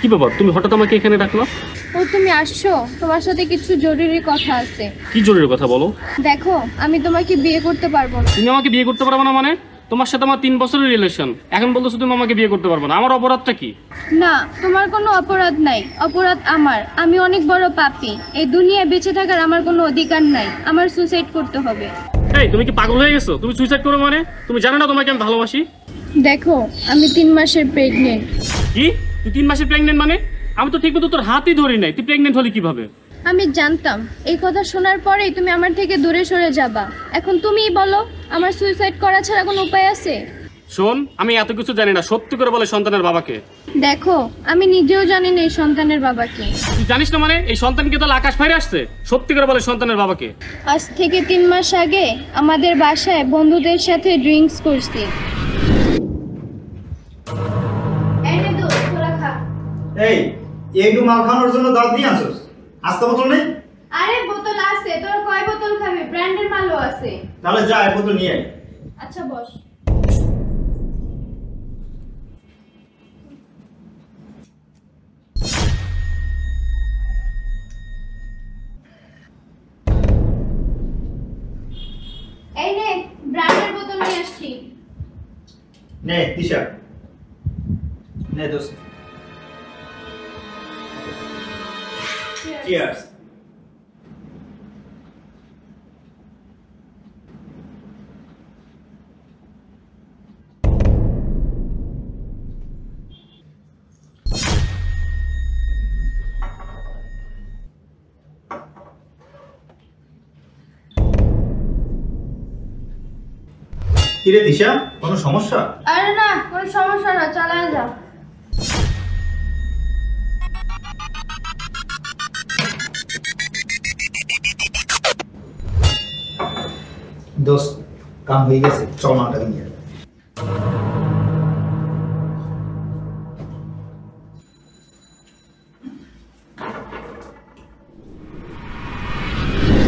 কি ব্যাপার, তুমি হঠাৎ আমাকে এখানে ডাকলো? ও তুমি আসছো, তোমার সাথে কিছু জরুরি কথা আছে। কি জরুরি কথা বলো? দেখো, আমি তোমাকে বিয়ে করতে পারবো না। তুমি আমাকে বিয়ে করতে পারবে না মানে? তোমার সাথে আমার 3 বছরের রিলেশন, এখন বলতেছো তুমি আমাকে বিয়ে করতে পারবে না। আমার অপরাধটা কি? না, তোমার কোনো অপরাধ নাই, অপরাধ আমার। আমি অনেক বড় পাপী। এই দুনিয়ায় বেঁচে থাকার আমার কোনো অধিকার নাই। আমার সুসাইড করতে হবে। এই তুমি কি পাগল হয়ে গেছো? তুমি সুইসাইড করো মানে? তুমি জানো না তোমাকে আমি ভালোবাসি? দেখো, আমি 3 মাসের প্রেগনেন্ট। কি? তুই 3 মাসের প্রেগনেন্ট মানে? আমি তো ঠিকমতো তোর হাতই ধরি নাই, তুই প্রেগনেন্ট হলি কিভাবে? আমি জানতাম এই কথা শোনার পরেই তুমি আমার থেকে দূরে সরে যাবা। এখন তুমিই বলো, আমার সুইসাইড করা ছাড়া কোনো উপায় আছে? শোন, আমি এত কিছু জানি না, সত্যি করে বলে সন্তানের বাবাকে। দেখো, আমি নিজেও জানি না এই সন্তানের বাবাকে। তুই জানিস না মানে? এই সন্তানকে তাহলে আকাশ ফাইরে আসছে? সত্যি করে বলে সন্তানের বাবাকে। আজ থেকে 3 মাস আগে আমাদের বাসায় বন্ধুদের সাথে ড্রিঙ্কস করছি। এই একটু মাল খাওয়ানোর জন্য দাঁত দিয়ে আসোস? আস্তে বোতল নেই? আরে বোতল আছে, তোর কয় বোতল খাবি? ব্র্যান্ডের মালও আছে। তাহলে যা এক বোতল নিয়ে আয়। আচ্ছা বস। এই নে, ব্র্যান্ডের বোতল নিয়ে আসছি। নে দিশা, নে দোস্ত। চিয়ার্স। কিরে দিশা, কোনো সমস্যা? আরে না, কোনো সমস্যা না, চালায় যা। দোস্ত, কাম হয়ে গেছে, চল মালটাকে নিয়ে আয়।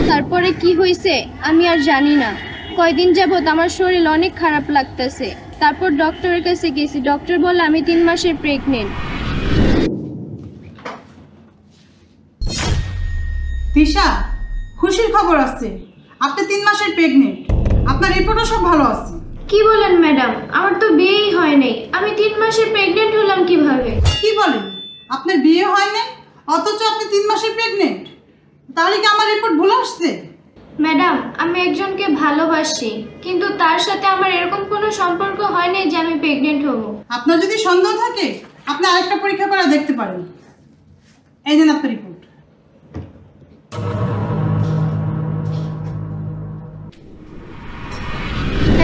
তারপরে কি হয়েছে আমি আর জানি না। কয়দিন যাবত আমার শরীর অনেক খারাপ লাগতেছে। তারপর ডক্টরের কাছে গেছি, ডক্টর বলল আমি 3 মাসের প্রেগনেন্ট। দিশা, খুশির খবর আছে, আপনি 3 মাসের প্রেগনেন্ট। আপনার রিপোর্টও সব ভালো আছে। কি বলেন ম্যাডাম, আমার তো বিয়েই হয় নাই, আমি 3 মাসের প্রেগনেন্ট হলাম কিভাবে? কি বলেন, আপনার বিয়ে হয় নাই অথচ আপনি 3 মাসের প্রেগনেন্ট? তাহলে কি আমার রিপোর্ট ভুল আসছে? ম্যাডাম, আমি একজনকে ভালোবাসি, কিন্তু তার সাথে আমার এরকম কোনো সম্পর্ক হয় নাই যে আমি প্রেগনেন্ট হব। আপনার যদি সন্দেহ থাকে আপনি আরেকটা পরীক্ষা করে দেখতে পারেন। এই নেন আপনার রিপোর্ট।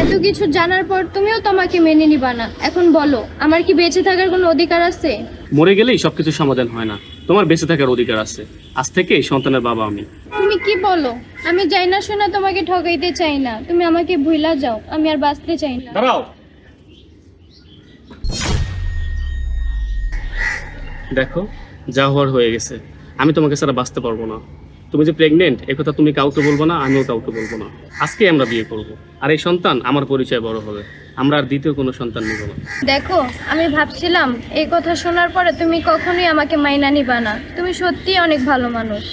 এত কিছু জানার পর তুমিও তো আমাকে মেনে নিবা না। এখন বলো, আমার কি বেঁচে থাকার কোনো অধিকার আছে? মরে গেলেই সবকিছু সমাধান হয় না, তোমার বেঁচে থাকার অধিকার আছে। আজ থেকে এই সন্তানের বাবা আমি। তুমি কি বলো? আমি যাই না শোনা তোমাকে ঠকাইতে চাই না, তুমি আমাকে ভুলা যাও, আমি আর বাঁচতে চাই না। দাঁড়াও, দেখো যা হওয়ার হয়ে গেছে, আমি তোমাকে ছাড়া বাঁচতে পারবো না। তুমি যে প্রেগনেন্ট এই কথা তুমি কাউকে বলবো না, আমিও কাউকে বলবো না। আজকে আমরা বিয়ে করব, আর এই সন্তান আমার পরিচয় বড় হবে। আমরা আর দ্বিতীয় কোনো সন্তান নিব না। দেখো, আমি ভাবছিলাম এই কথা শোনার পরে তুমি কখনোই আমাকে মাইনা নিবা না। তুমি সত্যিই অনেক ভালো মানুষ।